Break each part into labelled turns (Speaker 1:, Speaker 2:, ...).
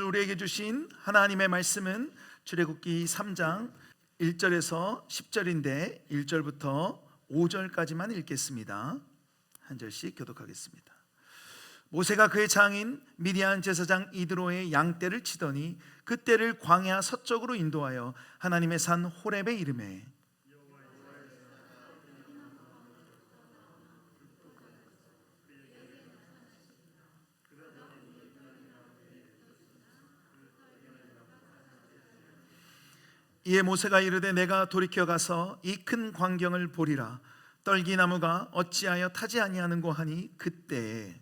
Speaker 1: 오늘 우리에게 주신 하나님의 말씀은 출애굽기 3장 1절에서 10절인데 1절부터 5절까지만 읽겠습니다. 한 절씩 교독하겠습니다. 모세가 그의 장인 미디안 제사장 이드로의 양떼를 치더니 그 떼를 광야 서쪽으로 인도하여 하나님의 산 호렙에 이르매 이에 모세가 이르되 내가 돌이켜 가서 이 큰 광경을 보리라. 떨기나무가 어찌하여 타지 아니하는고 하니 그때에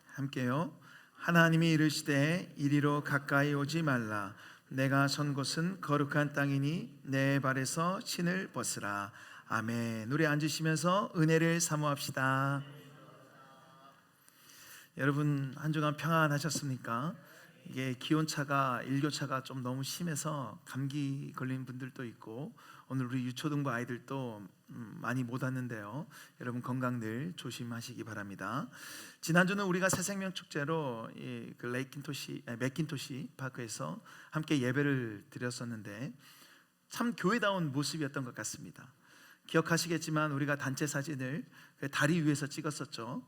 Speaker 1: 함께요. 하나님이 이르시되 이리로 가까이 오지 말라. 내가 선 곳은 거룩한 땅이니 내 발에서 신을 벗으라. 아멘. 우리 앉으시면서 은혜를 사모합시다. 여러분 한 주간 평안하셨습니까? 이게 기온차가 일교차가 좀 너무 심해서 감기 걸린 분들도 있고 오늘 우리 유초등부 아이들도 많이 못 왔는데요. 여러분 건강 늘 조심하시기 바랍니다. 지난주는 우리가 새생명 축제로 그 맥킨토시 파크에서 함께 예배를 드렸었는데 참 교회다운 모습이었던 것 같습니다. 기억하시겠지만 우리가 단체 사진을 다리 위에서 찍었었죠.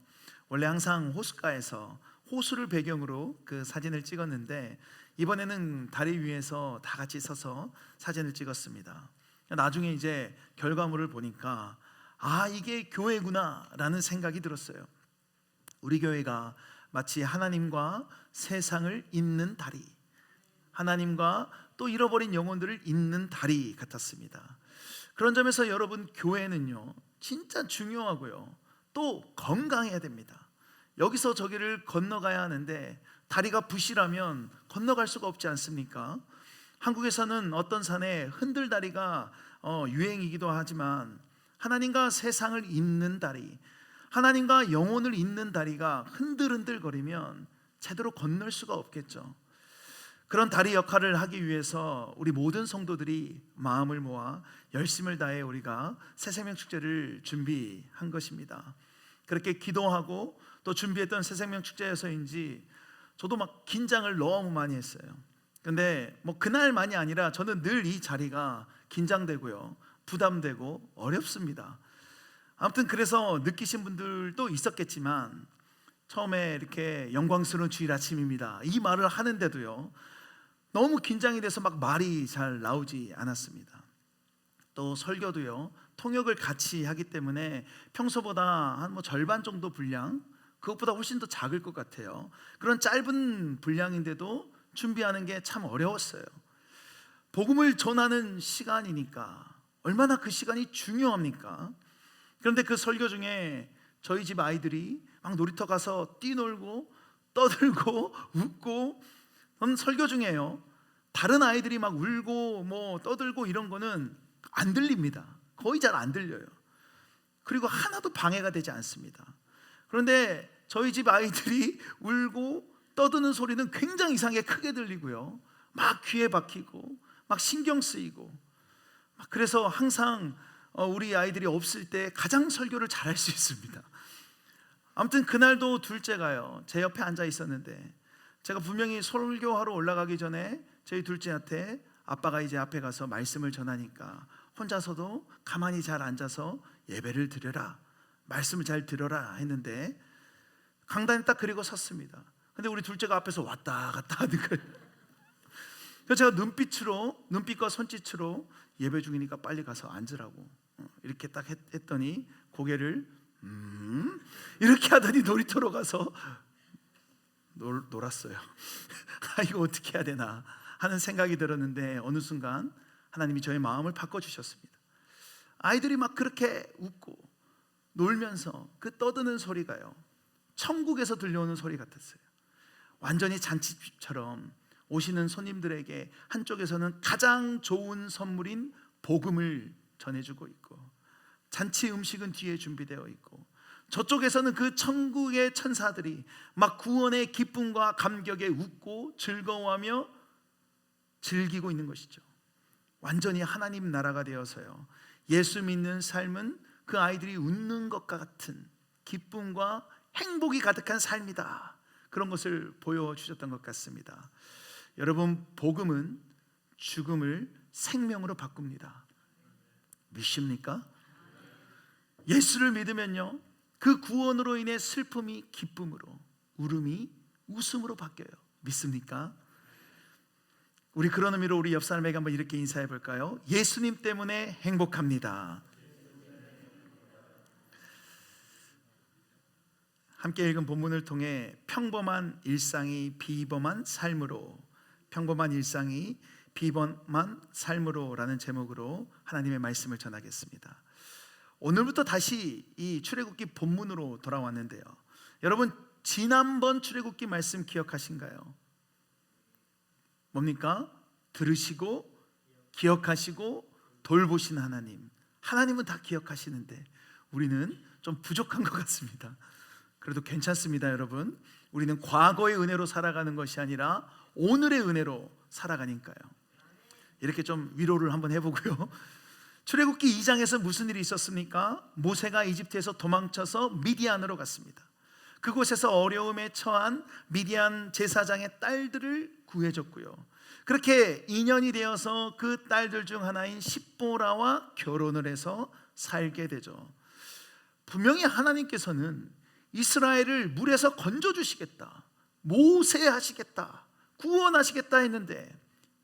Speaker 1: 원래 항상 호숫가에서 호수를 배경으로 그 사진을 찍었는데 이번에는 다리 위에서 다 같이 서서 사진을 찍었습니다. 나중에 이제 결과물을 보니까 이게 교회구나 라는 생각이 들었어요. 우리 교회가 마치 하나님과 세상을 잇는 다리, 하나님과 또 잃어버린 영혼들을 잇는 다리 같았습니다. 그런 점에서 여러분 교회는요 진짜 중요하고요 또 건강해야 됩니다. 여기서 저기를 건너가야 하는데 다리가 부실하면 건너갈 수가 없지 않습니까? 한국에서는 어떤 산에 흔들다리가 유행이기도 하지만 하나님과 세상을 잇는 다리, 하나님과 영혼을 잇는 다리가 흔들흔들거리면 제대로 건널 수가 없겠죠. 그런 다리 역할을 하기 위해서 우리 모든 성도들이 마음을 모아 열심을 다해 우리가 새생명 축제를 준비한 것입니다. 그렇게 기도하고 또 준비했던 새생명 축제에서인지 저도 막 긴장을 너무 많이 했어요. 근데 뭐 그날만이 아니라 저는 늘 이 자리가 긴장되고요 부담되고 어렵습니다. 아무튼 그래서 느끼신 분들도 있었겠지만 처음에 이렇게 영광스러운 주일 아침입니다 이 말을 하는데도요 너무 긴장이 돼서 막 말이 잘 나오지 않았습니다. 또 설교도요 통역을 같이 하기 때문에 평소보다 한 절반 정도 분량, 그것보다 훨씬 더 작을 것 같아요. 그런 짧은 분량인데도 준비하는 게 참 어려웠어요. 복음을 전하는 시간이니까 얼마나 그 시간이 중요합니까? 그런데 그 설교 중에 저희 집 아이들이 막 놀이터 가서 뛰놀고 떠들고 웃고 설교 중에요 다른 아이들이 막 울고 뭐 떠들고 이런 거는 안 들립니다. 거의 잘 안 들려요. 그리고 하나도 방해가 되지 않습니다. 그런데 저희 집 아이들이 울고 떠드는 소리는 굉장히 이상하게 크게 들리고요 막 귀에 박히고 막 신경 쓰이고 그래서 항상 우리 아이들이 없을 때 가장 설교를 잘할 수 있습니다. 아무튼 그날도 둘째가요 제 옆에 앉아 있었는데 제가 분명히 설교하러 올라가기 전에 저희 둘째한테 아빠가 이제 앞에 가서 말씀을 전하니까 혼자서도 가만히 잘 앉아서 예배를 드려라, 말씀을 잘 들어라 했는데 강단에 딱 그리고 섰습니다. 근데 우리 둘째가 앞에서 왔다 갔다 하는 거예요. 그래서 제가 눈빛과 손짓으로 예배 중이니까 빨리 가서 앉으라고 이렇게 딱 했더니 고개를 이렇게 하더니 놀이터로 가서 놀았어요. 이거 어떻게 해야 되나 하는 생각이 들었는데 어느 순간 하나님이 저의 마음을 바꿔주셨습니다. 아이들이 막 그렇게 웃고 놀면서 그 떠드는 소리가요 천국에서 들려오는 소리 같았어요. 완전히 잔치집처럼 오시는 손님들에게 한쪽에서는 가장 좋은 선물인 복음을 전해주고 있고 잔치 음식은 뒤에 준비되어 있고 저쪽에서는 그 천국의 천사들이 막 구원의 기쁨과 감격에 웃고 즐거워하며 즐기고 있는 것이죠. 완전히 하나님 나라가 되어서요, 예수 믿는 삶은 그 아이들이 웃는 것과 같은 기쁨과 행복이 가득한 삶이다, 그런 것을 보여주셨던 것 같습니다. 여러분, 복음은 죽음을 생명으로 바꿉니다. 믿습니까? 예수를 믿으면요, 그 구원으로 인해 슬픔이 기쁨으로, 울음이 웃음으로 바뀌어요. 믿습니까? 우리 그런 의미로 우리 옆 사람에게 한번 이렇게 인사해 볼까요? 예수님 때문에 행복합니다. 함께 읽은 본문을 통해 평범한 일상이 비범한 삶으로, 평범한 일상이 비범한 삶으로라는 제목으로 하나님의 말씀을 전하겠습니다. 오늘부터 다시 이 출애굽기 본문으로 돌아왔는데요, 여러분, 지난번 출애굽기 말씀 기억하신가요? 뭡니까? 들으시고 기억하시고 돌보신 하나님. 하나님은 다 기억하시는데 우리는 좀 부족한 것 같습니다. 그래도 괜찮습니다, 여러분. 우리는 과거의 은혜로 살아가는 것이 아니라 오늘의 은혜로 살아가니까요. 이렇게 좀 위로를 한번 해보고요. 출애굽기 2장에서 무슨 일이 있었습니까? 모세가 이집트에서 도망쳐서 미디안으로 갔습니다. 그곳에서 어려움에 처한 미디안 제사장의 딸들을 구해줬고요, 그렇게 인연이 되어서 그 딸들 중 하나인 십보라와 결혼을 해서 살게 되죠. 분명히 하나님께서는 이스라엘을 물에서 건져주시겠다, 모세하시겠다, 구원하시겠다 했는데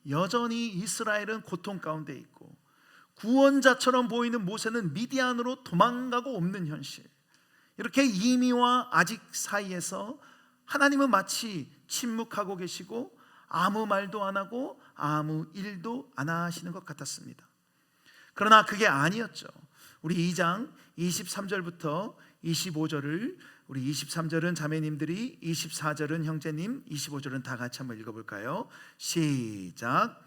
Speaker 1: 여전히 이스라엘은 고통 가운데 있고 구원자처럼 보이는 모세는 미디안으로 도망가고 없는 현실, 이렇게 이미와 아직 사이에서 하나님은 마치 침묵하고 계시고 아무 말도 안 하고 아무 일도 안 하시는 것 같았습니다. 그러나 그게 아니었죠. 우리 2장 23절부터 25절을, 우리 23절은 자매님들이, 24절은 형제님, 25절은 다 같이 한번 읽어볼까요? 시작.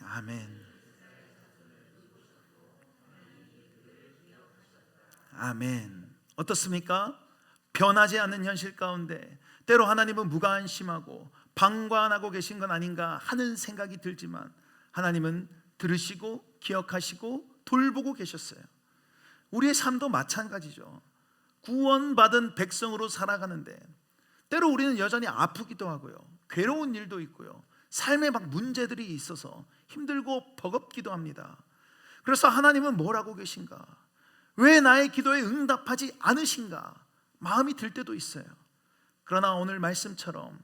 Speaker 1: 아멘. 아멘. 어떻습니까? 변하지 않는 현실 가운데 때로 하나님은 무관심하고 방관하고 계신 건 아닌가 하는 생각이 들지만 하나님은 들으시고 기억하시고 돌보고 계셨어요. 우리의 삶도 마찬가지죠. 구원받은 백성으로 살아가는데 때로 우리는 여전히 아프기도 하고요, 괴로운 일도 있고요, 삶에 막 문제들이 있어서 힘들고 버겁기도 합니다. 그래서 하나님은 뭘 하고 계신가? 왜 나의 기도에 응답하지 않으신가? 마음이 들 때도 있어요. 그러나 오늘 말씀처럼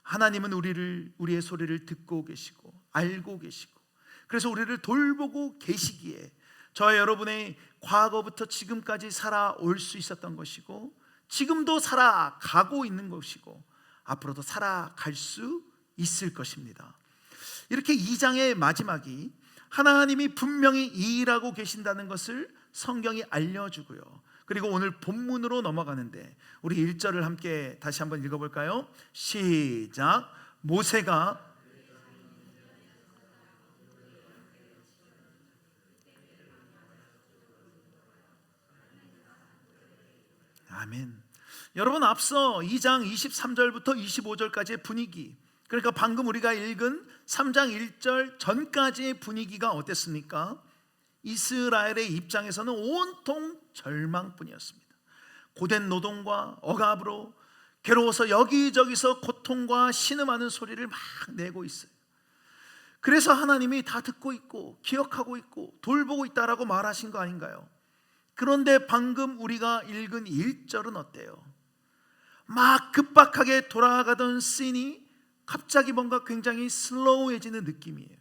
Speaker 1: 하나님은 우리의 소리를 듣고 계시고 알고 계시고, 그래서 우리를 돌보고 계시기에 저와 여러분의 과거부터 지금까지 살아올 수 있었던 것이고, 지금도 살아가고 있는 것이고, 앞으로도 살아갈 수 있을 것입니다. 이렇게 2장의 마지막이 하나님이 분명히 일하고 계신다는 것을 성경이 알려주고요, 그리고 오늘 본문으로 넘어가는데 우리 1절을 함께 다시 한번 읽어볼까요? 시작. 모세가 아멘. 여러분, 앞서 2장 23절부터 25절까지의 분위기, 그러니까 방금 우리가 읽은 3장 1절 전까지의 분위기가 어땠습니까? 이스라엘의 입장에서는 온통 절망뿐이었습니다. 고된 노동과 억압으로 괴로워서 여기저기서 고통과 신음하는 소리를 막 내고 있어요. 그래서 하나님이 다 듣고 있고 기억하고 있고 돌보고 있다라고 말하신 거 아닌가요? 그런데 방금 우리가 읽은 1절은 어때요? 막 급박하게 돌아가던 씬이 갑자기 뭔가 굉장히 슬로우해지는 느낌이에요.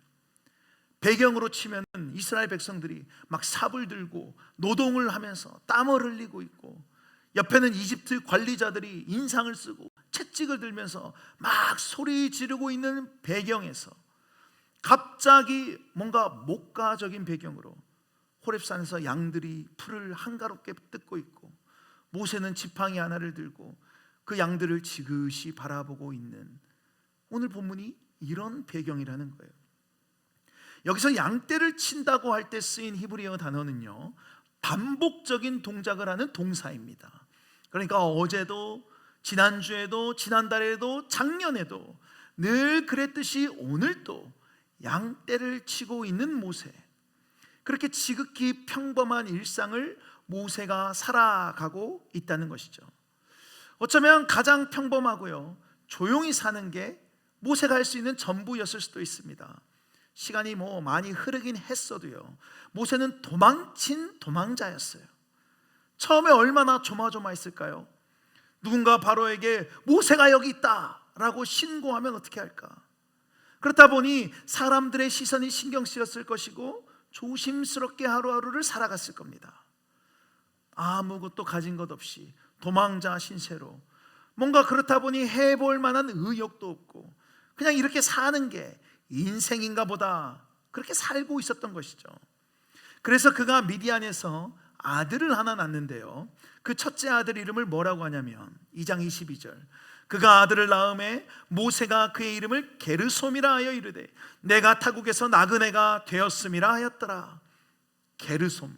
Speaker 1: 배경으로 치면 이스라엘 백성들이 막 삽을 들고 노동을 하면서 땀을 흘리고 있고, 옆에는 이집트 관리자들이 인상을 쓰고 채찍을 들면서 막 소리 지르고 있는 배경에서 갑자기 뭔가 목가적인 배경으로 호렙산에서 양들이 풀을 한가롭게 뜯고 있고, 모세는 지팡이 하나를 들고 그 양들을 지그시 바라보고 있는 오늘 본문이 이런 배경이라는 거예요. 여기서 양떼를 친다고 할 때 쓰인 히브리어 단어는요, 반복적인 동작을 하는 동사입니다. 그러니까 어제도, 지난주에도, 지난달에도, 작년에도 늘 그랬듯이 오늘도 양떼를 치고 있는 모세. 그렇게 지극히 평범한 일상을 모세가 살아가고 있다는 것이죠. 어쩌면 가장 평범하고요, 조용히 사는 게 모세가 할 수 있는 전부였을 수도 있습니다. 시간이 많이 흐르긴 했어도요, 모세는 도망친 도망자였어요. 처음에 얼마나 조마조마했을까요? 누군가 바로에게 모세가 여기 있다 라고 신고하면 어떻게 할까? 그렇다 보니 사람들의 시선이 신경 쓰였을 것이고 조심스럽게 하루하루를 살아갔을 겁니다. 아무것도 가진 것 없이 도망자 신세로, 뭔가 그렇다 보니 해볼 만한 의욕도 없고 그냥 이렇게 사는 게 인생인가 보다, 그렇게 살고 있었던 것이죠. 그래서 그가 미디안에서 아들을 하나 낳는데요, 그 첫째 아들 이름을 뭐라고 하냐면 2장 22절, 그가 아들을 낳음에 모세가 그의 이름을 게르솜이라 하여 이르되 내가 타국에서 나그네가 되었음이라 하였더라. 게르솜,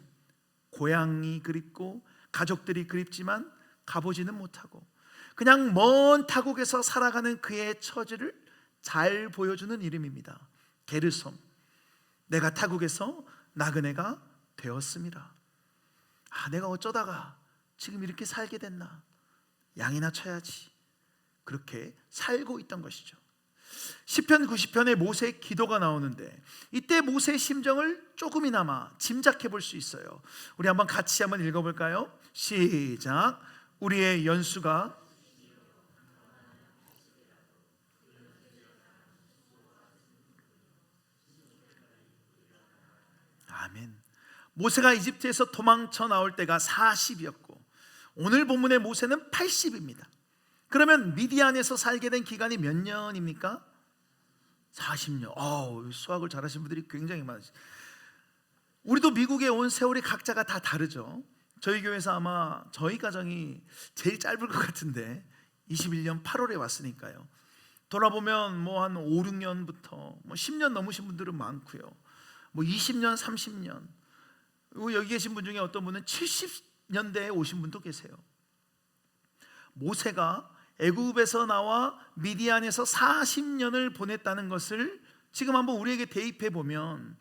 Speaker 1: 고향이 그립고 가족들이 그립지만 가보지는 못하고 그냥 먼 타국에서 살아가는 그의 처지를 잘 보여주는 이름입니다. 게르솜, 내가 타국에서 나그네가 되었음이라. 내가 어쩌다가 지금 이렇게 살게 됐나, 양이나 쳐야지, 그렇게 살고 있던 것이죠. 시편 90편에 모세의 기도가 나오는데 이때 모세의 심정을 조금이나마 짐작해 볼 수 있어요. 우리 같이 한번 읽어볼까요? 시작. 우리의 연수가 아멘. 모세가 이집트에서 도망쳐 나올 때가 40이었고 오늘 본문의 모세는 80입니다. 그러면 미디안에서 살게 된 기간이 몇 년입니까? 40년. 수학을 잘하시는 분들이 굉장히 많으시죠. 우리도 미국에 온 세월이 각자가 다 다르죠. 저희 교회에서 아마 저희 가정이 제일 짧을 것 같은데 21년 8월에 왔으니까요. 돌아보면 한 5, 6년부터 10년 넘으신 분들은 많고요. 20년, 30년. 여기 계신 분 중에 어떤 분은 70년대에 오신 분도 계세요. 모세가 애굽에서 나와 미디안에서 40년을 보냈다는 것을 지금 한번 우리에게 대입해 보면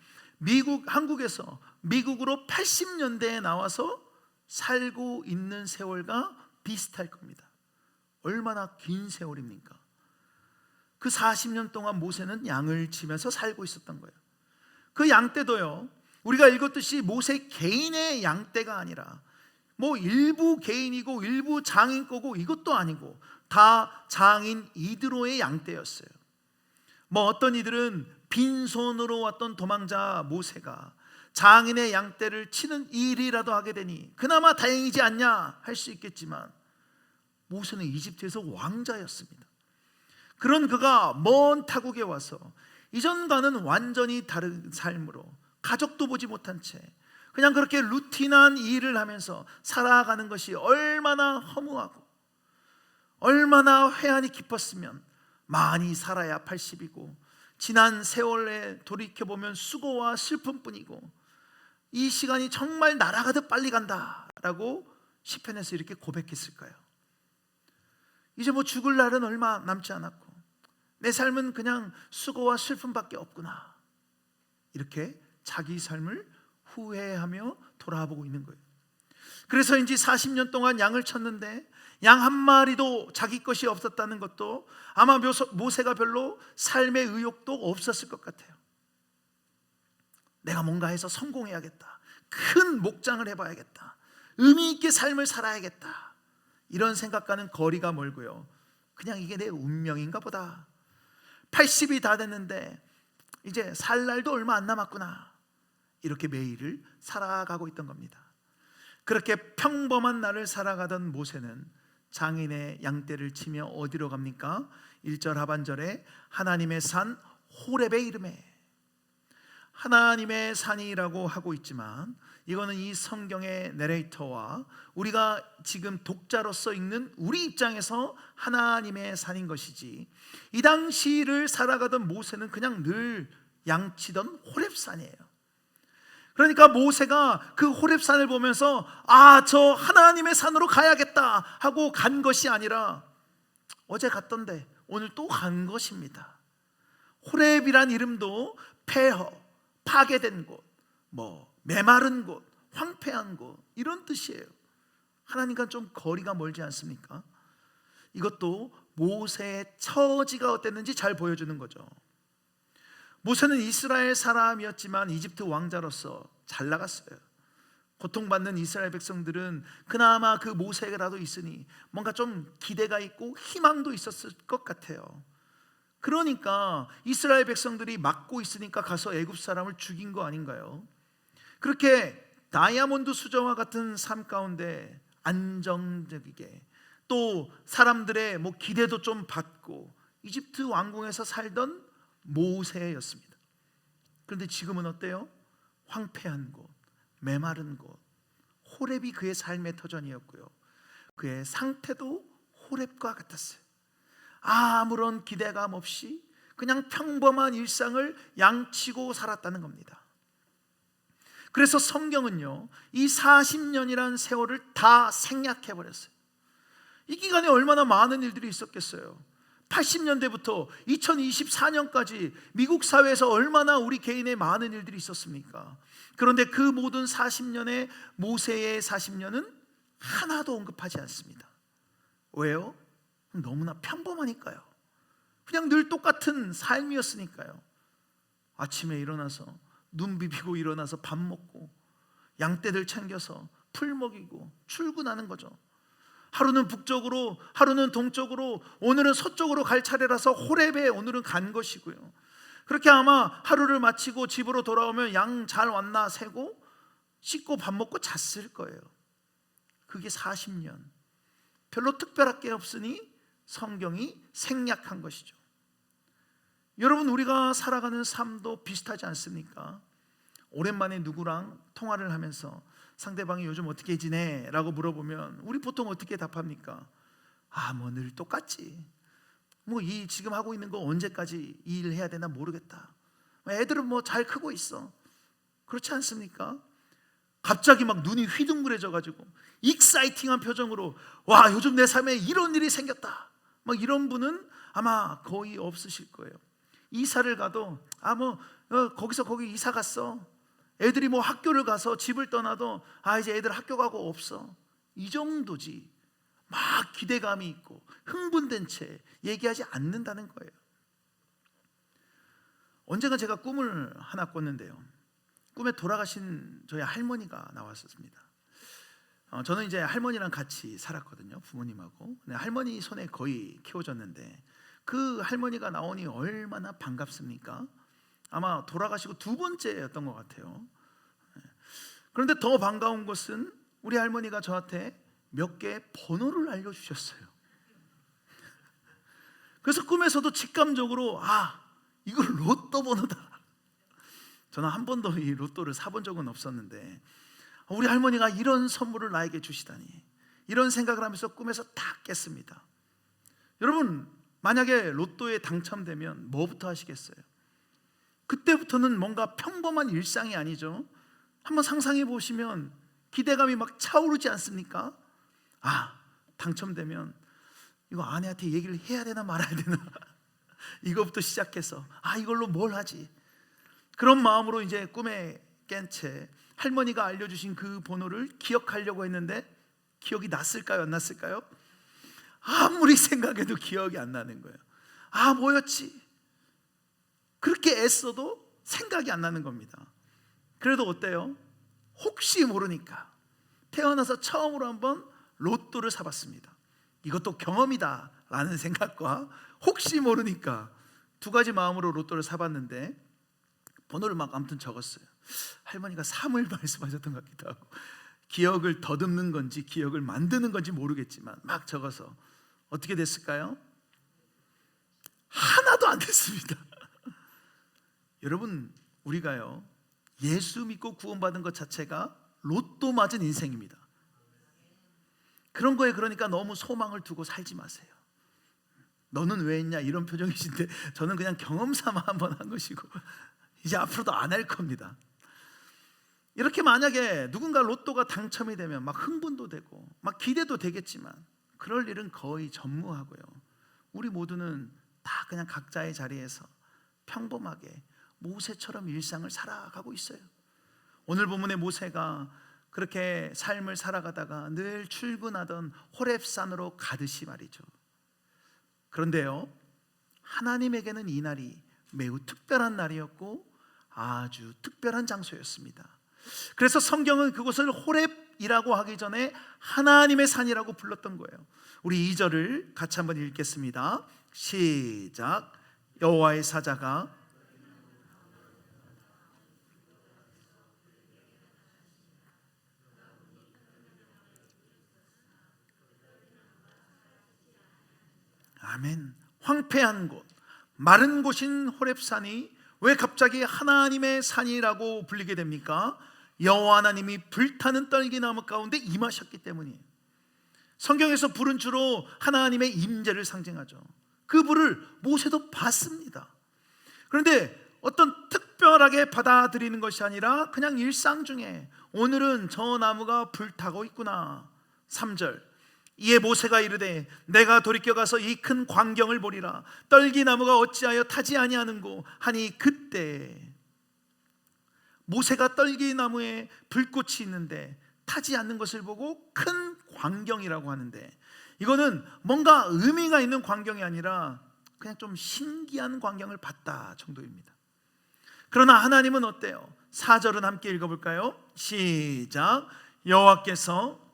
Speaker 1: 한국에서 미국으로 80년대에 나와서 살고 있는 세월과 비슷할 겁니다. 얼마나 긴 세월입니까? 그 40년 동안 모세는 양을 치면서 살고 있었던 거예요. 그 양떼도요, 우리가 읽었듯이 모세 개인의 양떼가 아니라 일부 개인이고 일부 장인 거고 이것도 아니고 다 장인 이드로의 양떼였어요. 어떤 이들은 빈손으로 왔던 도망자 모세가 장인의 양떼를 치는 일이라도 하게 되니 그나마 다행이지 않냐 할 수 있겠지만 모세는 이집트에서 왕자였습니다. 그런 그가 먼 타국에 와서 이전과는 완전히 다른 삶으로 가족도 보지 못한 채 그냥 그렇게 루틴한 일을 하면서 살아가는 것이 얼마나 허무하고 얼마나 회한이 깊었으면 많이 살아야 80이고 지난 세월에 돌이켜보면 수고와 슬픔뿐이고 이 시간이 정말 날아가듯 빨리 간다라고 시편에서 이렇게 고백했을까요? 이제 죽을 날은 얼마 남지 않았고 내 삶은 그냥 수고와 슬픔밖에 없구나, 이렇게 자기 삶을 후회하며 돌아보고 있는 거예요. 그래서인지 40년 동안 양을 쳤는데 양 한 마리도 자기 것이 없었다는 것도 아마 모세가 별로 삶의 의욕도 없었을 것 같아요. 내가 뭔가 해서 성공해야겠다, 큰 목장을 해봐야겠다, 의미 있게 삶을 살아야겠다, 이런 생각과는 거리가 멀고요, 그냥 이게 내 운명인가 보다, 80이 다 됐는데 이제 살 날도 얼마 안 남았구나, 이렇게 매일을 살아가고 있던 겁니다. 그렇게 평범한 날을 살아가던 모세는 장인의 양떼를 치며 어디로 갑니까? 1절 하반절에 하나님의 산 호렙에 이르매. 하나님의 산이라고 하고 있지만 이거는 이 성경의 내레이터와 우리가 지금 독자로서 읽는 우리 입장에서 하나님의 산인 것이지, 이 당시를 살아가던 모세는 그냥 늘 양치던 호렙산이에요. 그러니까 모세가 그 호렙산을 보면서 저 하나님의 산으로 가야겠다 하고 간 것이 아니라 어제 갔던데 오늘 또 간 것입니다. 호렙이란 이름도 폐허, 파괴된 곳, 메마른 곳, 황폐한 곳, 이런 뜻이에요. 하나님과 좀 거리가 멀지 않습니까? 이것도 모세의 처지가 어땠는지 잘 보여주는 거죠. 모세는 이스라엘 사람이었지만 이집트 왕자로서 잘 나갔어요. 고통받는 이스라엘 백성들은 그나마 그 모세라도 있으니 뭔가 좀 기대가 있고 희망도 있었을 것 같아요. 그러니까 이스라엘 백성들이 막고 있으니까 가서 애굽 사람을 죽인 거 아닌가요? 그렇게 다이아몬드 수저와 같은 삶 가운데 안정적이게, 또 사람들의 기대도 좀 받고 이집트 왕궁에서 살던 모세였습니다. 그런데 지금은 어때요? 황폐한 곳, 메마른 곳, 호렙이 그의 삶의 터전이었고요, 그의 상태도 호렙과 같았어요. 아무런 기대감 없이 그냥 평범한 일상을 양치고 살았다는 겁니다. 그래서 성경은요, 이 40년이라는 세월을 다 생략해버렸어요. 이 기간에 얼마나 많은 일들이 있었겠어요. 80년대부터 2024년까지 미국 사회에서 얼마나 우리 개인의 많은 일들이 있었습니까? 그런데 그 모든 40년의 모세의 40년은 하나도 언급하지 않습니다. 왜요? 너무나 평범하니까요. 그냥 늘 똑같은 삶이었으니까요. 아침에 일어나서 눈 비비고 일어나서 밥 먹고 양떼들 챙겨서 풀 먹이고 출근하는 거죠. 하루는 북쪽으로, 하루는 동쪽으로, 오늘은 서쪽으로 갈 차례라서 호렙에 오늘은 간 것이고요. 그렇게 아마 하루를 마치고 집으로 돌아오면 양 잘 왔나 세고 씻고 밥 먹고 잤을 거예요. 그게 40년. 별로 특별할 게 없으니 성경이 생략한 것이죠. 여러분, 우리가 살아가는 삶도 비슷하지 않습니까? 오랜만에 누구랑 통화를 하면서 상대방이 요즘 어떻게 지내? 라고 물어보면 우리 보통 어떻게 답합니까? 늘 똑같지. 이 지금 하고 있는 거 언제까지 이 일 해야 되나 모르겠다. 애들은 잘 크고 있어. 그렇지 않습니까? 갑자기 눈이 휘둥그레져 가지고 익사이팅한 표정으로 와, 요즘 내 삶에 이런 일이 생겼다, 이런 분은 아마 거의 없으실 거예요. 이사를 가도 거기서 거기 이사 갔어. 애들이 학교를 가서 집을 떠나도 이제 애들 학교 가고 없어. 이 정도지. 막 기대감이 있고 흥분된 채 얘기하지 않는다는 거예요. 언젠가 제가 꿈을 하나 꿨는데요, 꿈에 돌아가신 저희 할머니가 나왔었습니다. 저는 이제 할머니랑 같이 살았거든요, 부모님하고. 할머니 손에 거의 키워졌는데 그 할머니가 나오니 얼마나 반갑습니까? 아마 돌아가시고 두 번째였던 것 같아요. 그런데 더 반가운 것은 우리 할머니가 저한테 몇 개의 번호를 알려주셨어요. 그래서 꿈에서도 직감적으로 이거 로또 번호다. 저는 한 번도 이 로또를 사본 적은 없었는데 우리 할머니가 이런 선물을 나에게 주시다니, 이런 생각을 하면서 꿈에서 딱 깼습니다. 여러분, 만약에 로또에 당첨되면 뭐부터 하시겠어요? 그때부터는 뭔가 평범한 일상이 아니죠. 한번 상상해 보시면 기대감이 막 차오르지 않습니까? 당첨되면 이거 아내한테 얘기를 해야 되나 말아야 되나 이거부터 시작해서 이걸로 뭘 하지? 그런 마음으로 이제 꿈에 깬 채 할머니가 알려주신 그 번호를 기억하려고 했는데 기억이 났을까요, 안 났을까요? 아무리 생각해도 기억이 안 나는 거예요. 뭐였지? 그렇게 애써도 생각이 안 나는 겁니다. 그래도 어때요? 혹시 모르니까 태어나서 처음으로 한번 로또를 사봤습니다. 이것도 경험이다 라는 생각과 혹시 모르니까 두 가지 마음으로 로또를 사봤는데 번호를 아무튼 적었어요. 할머니가 3을 말씀하셨던 것 같기도 하고, 기억을 더듬는 건지 기억을 만드는 건지 모르겠지만 막 적어서 어떻게 됐을까요? 하나도 안 됐습니다. 여러분, 우리가요, 예수 믿고 구원받은 것 자체가 로또 맞은 인생입니다. 그런 거에 그러니까 너무 소망을 두고 살지 마세요. 너는 왜 했냐 이런 표정이신데 저는 그냥 경험 삼아 한번 한 것이고 이제 앞으로도 안 할 겁니다. 이렇게 만약에 누군가 로또가 당첨이 되면 막 흥분도 되고 막 기대도 되겠지만 그럴 일은 거의 전무하고요. 우리 모두는 다 그냥 각자의 자리에서 평범하게 모세처럼 일상을 살아가고 있어요. 오늘 본문의 모세가 그렇게 삶을 살아가다가 늘 출근하던 호렙산으로 가듯이 말이죠. 그런데요, 하나님에게는 이 날이 매우 특별한 날이었고 아주 특별한 장소였습니다. 그래서 성경은 그곳을 호렙이라고 하기 전에 하나님의 산이라고 불렀던 거예요. 우리 2절을 같이 한번 읽겠습니다. 시작. 여호와의 사자가 아멘. 황폐한 곳, 마른 곳인 호렙산이 왜 갑자기 하나님의 산이라고 불리게 됩니까? 여호와 하나님이 불타는 떨기나무 가운데 임하셨기 때문이에요. 성경에서 불은 주로 하나님의 임재를 상징하죠. 그 불을 모세도 봤습니다. 그런데 어떤 특별하게 받아들이는 것이 아니라 그냥 일상 중에 오늘은 저 나무가 불타고 있구나. 3절. 이에 모세가 이르되 내가 돌이켜 가서 이 큰 광경을 보리라. 떨기나무가 어찌하여 타지 아니하는고 하니 그때 모세가 떨기나무에 불꽃이 있는데 타지 않는 것을 보고 큰 광경이라고 하는데 이거는 뭔가 의미가 있는 광경이 아니라 그냥 좀 신기한 광경을 봤다 정도입니다. 그러나 하나님은 어때요? 4절은 함께 읽어볼까요? 시작. 여호와께서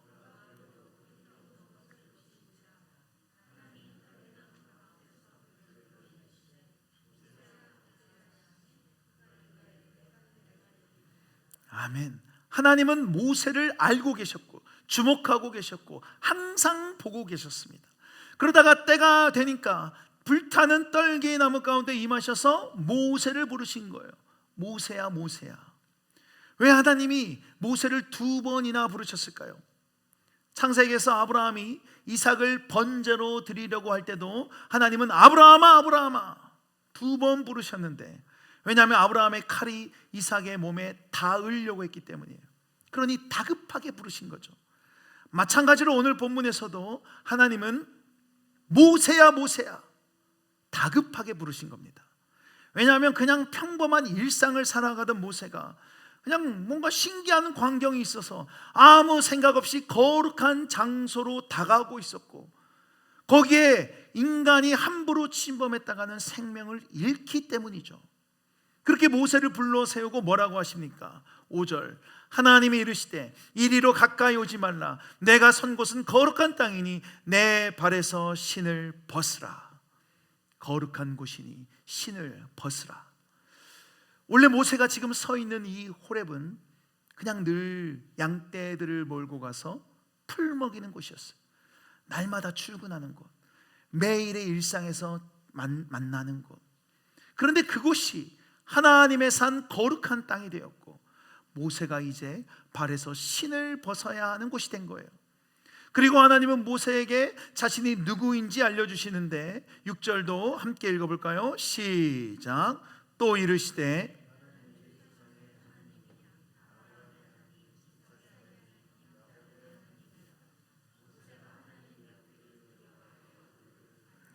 Speaker 1: 아멘. 하나님은 모세를 알고 계셨고 주목하고 계셨고 항상 보고 계셨습니다. 그러다가 때가 되니까 불타는 떨기나무 가운데 임하셔서 모세를 부르신 거예요. 모세야 모세야. 왜 하나님이 모세를 2번이나 부르셨을까요? 창세기에서 아브라함이 이삭을 번제로 드리려고 할 때도 하나님은 아브라함아 아브라함아 2번 부르셨는데 왜냐하면 아브라함의 칼이 이삭의 몸에 닿으려고 했기 때문이에요. 그러니 다급하게 부르신 거죠. 마찬가지로 오늘 본문에서도 하나님은 모세야 모세야 다급하게 부르신 겁니다. 왜냐하면 그냥 평범한 일상을 살아가던 모세가 그냥 뭔가 신기한 광경이 있어서 아무 생각 없이 거룩한 장소로 다가오고 있었고 거기에 인간이 함부로 침범했다가는 생명을 잃기 때문이죠. 그렇게 모세를 불러 세우고 뭐라고 하십니까? 5절. 하나님이 이르시되 이리로 가까이 오지 말라. 내가 선 곳은 거룩한 땅이니 내 발에서 신을 벗으라. 거룩한 곳이니 신을 벗으라. 원래 모세가 지금 서 있는 이 호렙은 그냥 늘 양떼들을 몰고 가서 풀 먹이는 곳이었어요. 날마다 출근하는 곳, 매일의 일상에서 만나는 곳. 그런데 그곳이 하나님의 산 거룩한 땅이 되었고 모세가 이제 발에서 신을 벗어야 하는 곳이 된 거예요. 그리고 하나님은 모세에게 자신이 누구인지 알려주시는데 6절도 함께 읽어볼까요? 시작. 또 이르시되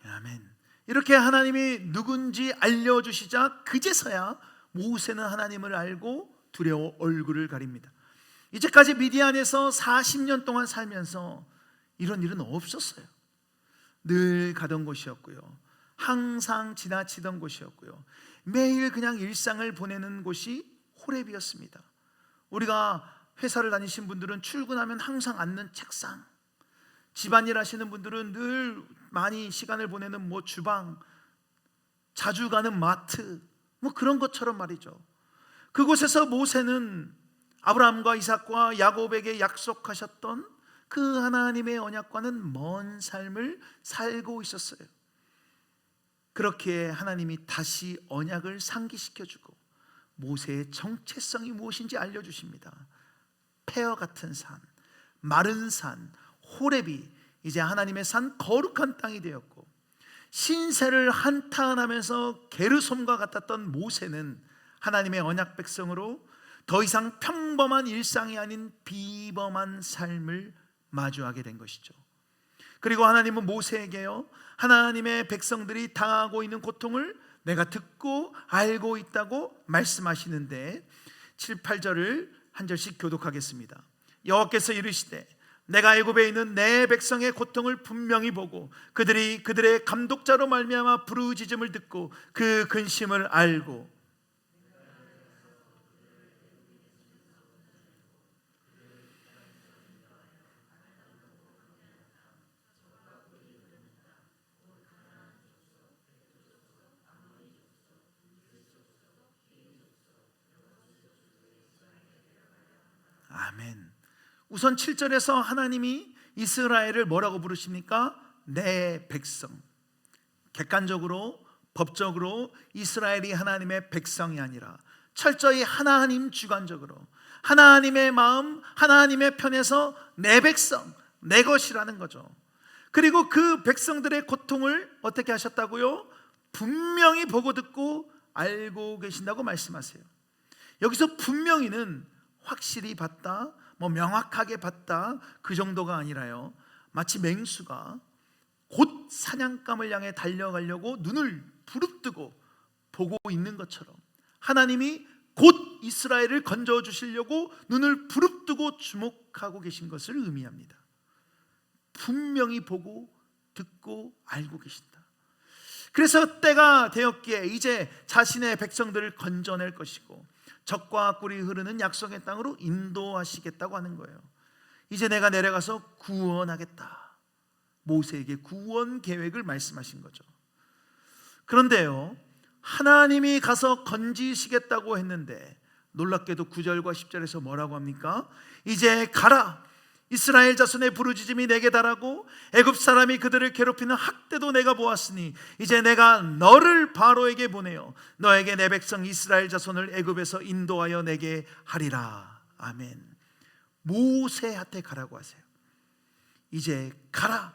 Speaker 1: 아멘. 이렇게 하나님이 누군지 알려주시자 그제서야 모세는 하나님을 알고 두려워 얼굴을 가립니다. 이제까지 미디안에서 40년 동안 살면서 이런 일은 없었어요. 늘 가던 곳이었고요. 항상 지나치던 곳이었고요. 매일 그냥 일상을 보내는 곳이 호렙이었습니다. 우리가 회사를 다니신 분들은 출근하면 항상 앉는 책상, 집안일 하시는 분들은 늘 많이 시간을 보내는 주방, 자주 가는 마트, 그런 것처럼 말이죠. 그곳에서 모세는 아브라함과 이삭과 야곱에게 약속하셨던 그 하나님의 언약과는 먼 삶을 살고 있었어요. 그렇게 하나님이 다시 언약을 상기시켜주고 모세의 정체성이 무엇인지 알려주십니다. 폐허 같은 산, 마른 산, 호렙이 이제 하나님의 산 거룩한 땅이 되었고, 신세를 한탄하면서 게르솜과 같았던 모세는 하나님의 언약 백성으로 더 이상 평범한 일상이 아닌 비범한 삶을 마주하게 된 것이죠. 그리고 하나님은 모세에게요, 하나님의 백성들이 당하고 있는 고통을 내가 듣고 알고 있다고 말씀하시는데 7, 8절을 한 절씩 교독하겠습니다. 여호와께서 이르시되 내가 애굽에 있는 내 백성의 고통을 분명히 보고 그들이 그들의 감독자로 말미암아 부르짖음을 듣고 그 근심을 알고 아멘. 우선 7절에서 하나님이 이스라엘을 뭐라고 부르십니까? 내 백성. 객관적으로 법적으로 이스라엘이 하나님의 백성이 아니라 철저히 하나님 주관적으로 하나님의 마음, 하나님의 편에서 내 백성, 내 것이라는 거죠. 그리고 그 백성들의 고통을 어떻게 하셨다고요? 분명히 보고 듣고 알고 계신다고 말씀하세요. 여기서 분명히는 확실히 봤다, 명확하게 봤다, 그 정도가 아니라요, 마치 맹수가 곧 사냥감을 향해 달려가려고 눈을 부릅뜨고 보고 있는 것처럼 하나님이 곧 이스라엘을 건져주시려고 눈을 부릅뜨고 주목하고 계신 것을 의미합니다. 분명히 보고 듣고 알고 계신다. 그래서 때가 되었기에 이제 자신의 백성들을 건져낼 것이고 적과 꿀이 흐르는 약속의 땅으로 인도하시겠다고 하는 거예요. 이제 내가 내려가서 구원하겠다. 모세에게 구원 계획을 말씀하신 거죠. 그런데요, 하나님이 가서 건지시겠다고 했는데 놀랍게도 9절과 10절에서 뭐라고 합니까? 이제 가라. 이스라엘 자손의 부르짖음이 내게 달하고 애굽 사람이 그들을 괴롭히는 학대도 내가 보았으니 이제 내가 너를 바로에게 보내어 너에게 내 백성 이스라엘 자손을 애굽에서 인도하여 내게 하리라. 아멘. 모세한테 가라고 하세요. 이제 가라.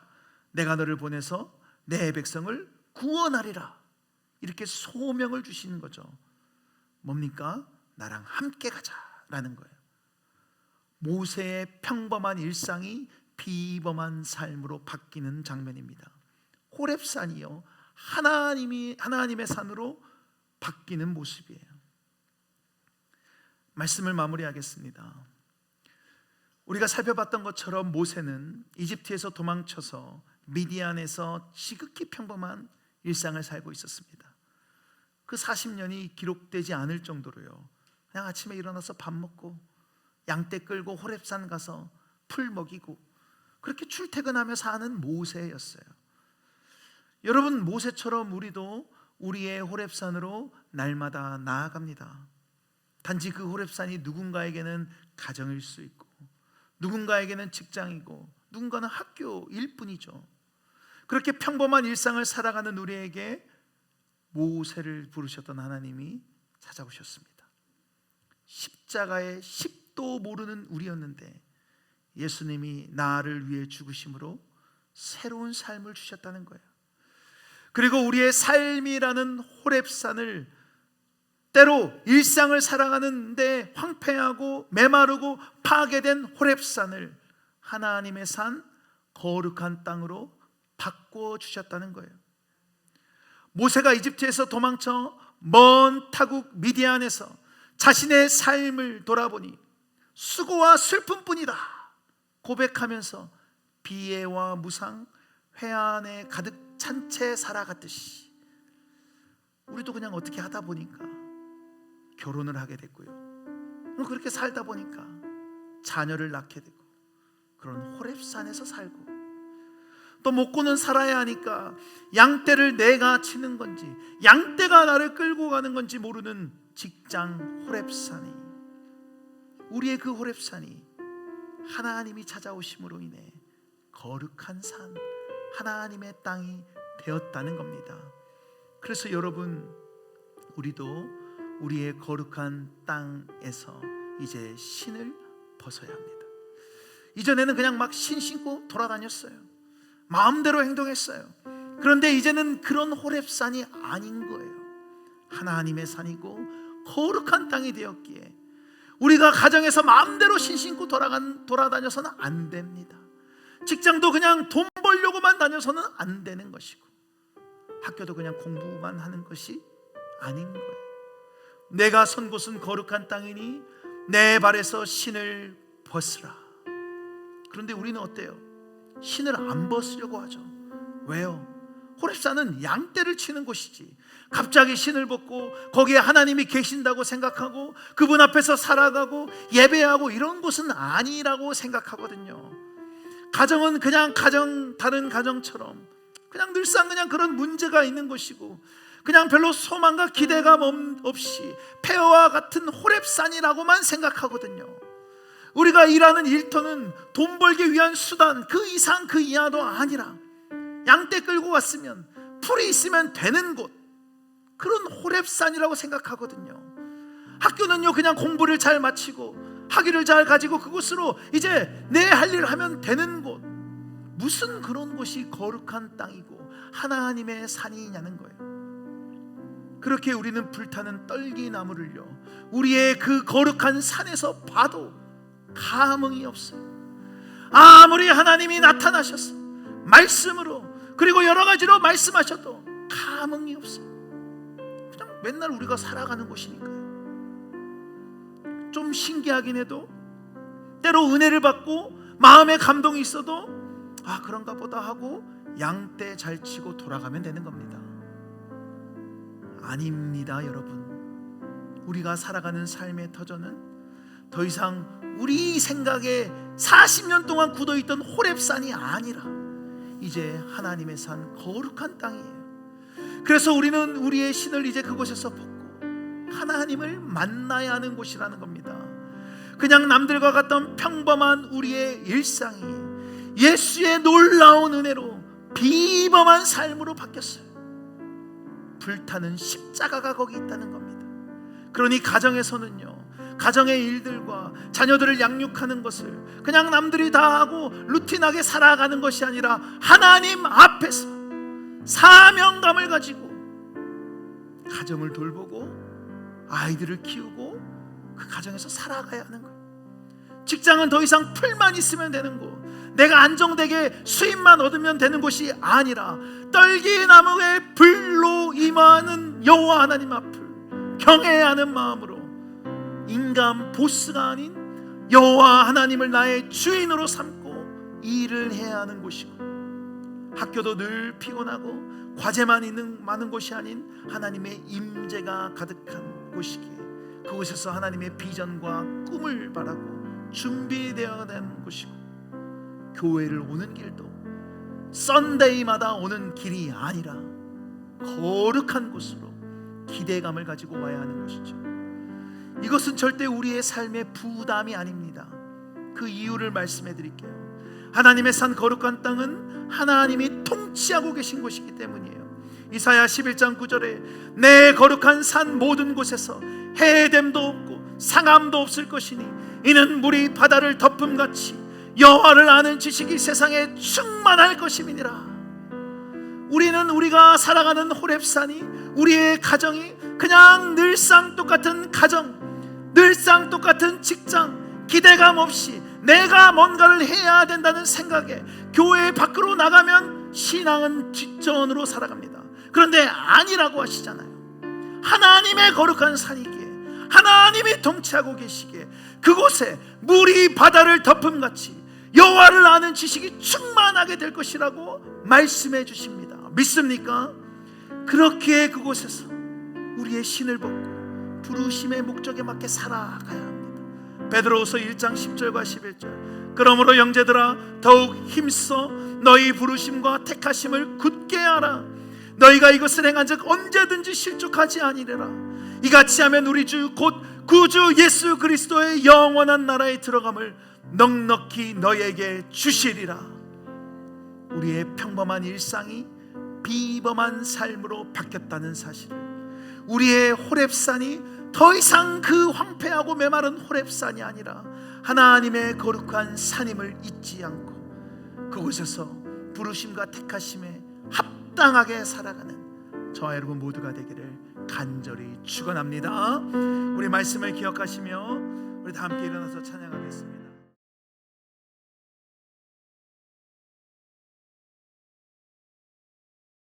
Speaker 1: 내가 너를 보내서 내 백성을 구원하리라. 이렇게 소명을 주시는 거죠. 뭡니까? 나랑 함께 가자라는 거예요. 모세의 평범한 일상이 비범한 삶으로 바뀌는 장면입니다. 호렙산이요, 하나님의 산으로 바뀌는 모습이에요. 말씀을 마무리하겠습니다. 우리가 살펴봤던 것처럼 모세는 이집트에서 도망쳐서 미디안에서 지극히 평범한 일상을 살고 있었습니다. 그 40년이 기록되지 않을 정도로요, 그냥 아침에 일어나서 밥 먹고 양떼 끌고 호렙산 가서 풀 먹이고 그렇게 출퇴근하며 사는 모세였어요. 여러분, 모세처럼 우리도 우리의 호렙산으로 날마다 나아갑니다. 단지 그 호렙산이 누군가에게는 가정일 수 있고 누군가에게는 직장이고 누군가는 학교일 뿐이죠. 그렇게 평범한 일상을 살아가는 우리에게 모세를 부르셨던 하나님이 찾아오셨습니다. 십자가의 10도 모르는 우리였는데 예수님이 나를 위해 죽으심으로 새로운 삶을 주셨다는 거예요. 그리고 우리의 삶이라는 호렙산을, 때로 일상을 살아가는데 황폐하고 메마르고 파괴된 호렙산을 하나님의 산 거룩한 땅으로 바꿔 주셨다는 거예요. 모세가 이집트에서 도망쳐 먼 타국 미디안에서 자신의 삶을 돌아보니 수고와 슬픔뿐이다 고백하면서 비애와 무상, 회한에 가득 찬 채 살아갔듯이 우리도 그냥 어떻게 하다 보니까 결혼을 하게 됐고요, 그렇게 살다 보니까 자녀를 낳게 되고 그런 호렙산에서 살고, 또 목고는 살아야 하니까 양떼를 내가 치는 건지 양떼가 나를 끌고 가는 건지 모르는 직장 호렙산이, 우리의 그 호렙산이 하나님이 찾아오심으로 인해 거룩한 산, 하나님의 땅이 되었다는 겁니다. 그래서 여러분, 우리도 우리의 거룩한 땅에서 이제 신을 벗어야 합니다. 이전에는 그냥 막 신 신고 돌아다녔어요. 마음대로 행동했어요. 그런데 이제는 그런 호렙산이 아닌 거예요. 하나님의 산이고 거룩한 땅이 되었기에 우리가 가정에서 마음대로 신 신고 돌아다녀서는 안 됩니다. 직장도 그냥 돈 벌려고만 다녀서는 안 되는 것이고, 학교도 그냥 공부만 하는 것이 아닌 거예요. 내가 선 곳은 거룩한 땅이니 내 발에서 신을 벗으라. 그런데 우리는 어때요? 신을 안 벗으려고 하죠. 왜요? 호렙산은 양떼를 치는 곳이지, 갑자기 신을 벗고 거기에 하나님이 계신다고 생각하고 그분 앞에서 살아가고 예배하고 이런 곳은 아니라고 생각하거든요. 가정은 그냥 다른 가정처럼 그냥 늘상 그냥 그런 문제가 있는 곳이고, 그냥 별로 소망과 기대감 없이 폐허와 같은 호렙산이라고만 생각하거든요. 우리가 일하는 일터는 돈 벌기 위한 수단, 그 이상 그 이하도 아니라 양떼 끌고 왔으면 풀이 있으면 되는 곳, 그런 호렙산이라고 생각하거든요. 학교는요, 그냥 공부를 잘 마치고 학위를 잘 가지고 그곳으로 이제 내 할 일을 하면 되는 곳, 무슨 그런 곳이 거룩한 땅이고 하나님의 산이냐는 거예요. 그렇게 우리는 불타는 떨기나무를요, 우리의 그 거룩한 산에서 봐도 감흥이 없어요. 아무리 하나님이 나타나셔서 말씀으로 그리고 여러 가지로 말씀하셔도 감흥이 없어요. 그냥 맨날 우리가 살아가는 곳이니까요. 좀 신기하긴 해도 때로 은혜를 받고 마음에 감동이 있어도 그런가 보다 하고 양떼 잘 치고 돌아가면 되는 겁니다. 아닙니다, 여러분. 우리가 살아가는 삶의 터전은 더 이상 우리 생각에 40년 동안 굳어있던 호렙산이 아니라 이제 하나님의 산 거룩한 땅이에요. 그래서 우리는 우리의 신을 이제 그곳에서 벗고 하나님을 만나야 하는 곳이라는 겁니다. 그냥 남들과 같던 평범한 우리의 일상이 예수의 놀라운 은혜로 비범한 삶으로 바뀌었어요. 불타는 십자가가 거기 있다는 겁니다. 그러니 가정에서는요, 가정의 일들과 자녀들을 양육하는 것을 그냥 남들이 다 하고 루틴하게 살아가는 것이 아니라 하나님 앞에서 사명감을 가지고 가정을 돌보고 아이들을 키우고 그 가정에서 살아가야 하는 거예요. 직장은 더 이상 풀만 있으면 되는 곳, 내가 안정되게 수입만 얻으면 되는 곳이 아니라 떨기나무의 불로 임하는 여호와 하나님 앞을 경외하는 마음으로 인간 보스가 아닌 여호와 하나님을 나의 주인으로 삼고 일을 해야 하는 곳이고, 학교도 늘 피곤하고 과제만 많은 곳이 아닌 하나님의 임재가 가득한 곳이기에 그곳에서 하나님의 비전과 꿈을 바라고 준비되어야 되는 곳이고, 교회를 오는 길도 썬데이마다 오는 길이 아니라 거룩한 곳으로 기대감을 가지고 와야 하는 것이죠. 이것은 절대 우리의 삶의 부담이 아닙니다. 그 이유를 말씀해 드릴게요. 하나님의 산 거룩한 땅은 하나님이 통치하고 계신 곳이기 때문이에요. 이사야 11장 9절에 내 거룩한 산 모든 곳에서 해됨도 없고 상함도 없을 것이니 이는 물이 바다를 덮음같이 여호와를 아는 지식이 세상에 충만할 것임이니라. 우리는 우리가 살아가는 호렙산이, 우리의 가정이 그냥 늘상 똑같은 가정, 늘상 똑같은 직장, 기대감 없이 내가 뭔가를 해야 된다는 생각에 교회 밖으로 나가면 신앙은 뒷전으로 살아갑니다. 그런데 아니라고 하시잖아요. 하나님의 거룩한 산이기에, 하나님이 통치하고 계시기에 그곳에 물이 바다를 덮음같이 여호와를 아는 지식이 충만하게 될 것이라고 말씀해 주십니다. 믿습니까? 그렇게 그곳에서 우리의 신을 벗고 부르심의 목적에 맞게 살아가야 합니다. 베드로후서 1장 10절과 11절 그러므로 형제들아 더욱 힘써 너희 부르심과 택하심을 굳게 하라. 너희가 이것을 행한즉 언제든지 실족하지 아니리라. 이같이 하면 우리 주 곧 구주 예수 그리스도의 영원한 나라에 들어감을 넉넉히 너희에게 주시리라. 우리의 평범한 일상이 비범한 삶으로 바뀌었다는 사실을, 우리의 호렙산이 더 이상 그 황폐하고 메마른 호렙산이 아니라 하나님의 거룩한 산임을 잊지 않고 그곳에서 부르심과 택하심에 합당하게 살아가는 저와 여러분 모두가 되기를 간절히 축원합니다. 우리 말씀을 기억하시며 우리 다 함께 일어나서 찬양하겠습니다.